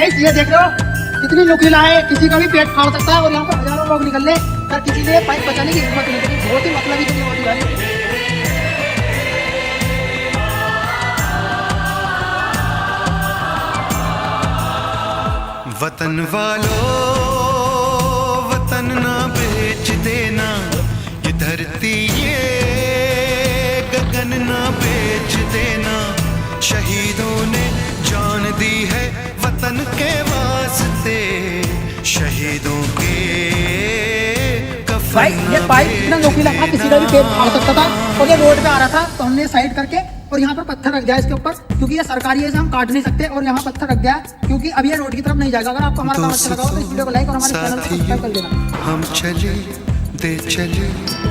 Guys ये देख रहे हो कितनी नुकीला है, किसी का भी पेट फाड़ सकता है और यहाँ पर हजारों लोग निकल ले पर किसी ने पाइप बचाने की हिम्मत नहीं करी। बहुत ही मतलब इतनी होती गाड़ी। वतन वालों वतन ना बेच देना, ये धरती ये गगन ना बेच देना। शहीदों ने जान दी है वतन के वास्ते, शहीदों के भाई ये पाइप इतना नुकीला था किसी का भी पेट फाड़ सकता था और ये रोड पे आ रहा था तो हमने साइड करके और यहाँ पर पत्थर रख दिया इसके ऊपर, क्योंकि ये सरकारी है, हम काट नहीं सकते और यहाँ पत्थर रख दिया क्योंकि अब ये रोड की तरफ नहीं जाएगा। अगर आपको हमारा काम अच्छा लगा हो तो इस वीडियो को लाइक और हमारे चैनल को सब्सक्राइब कर देना। हम चले दे चले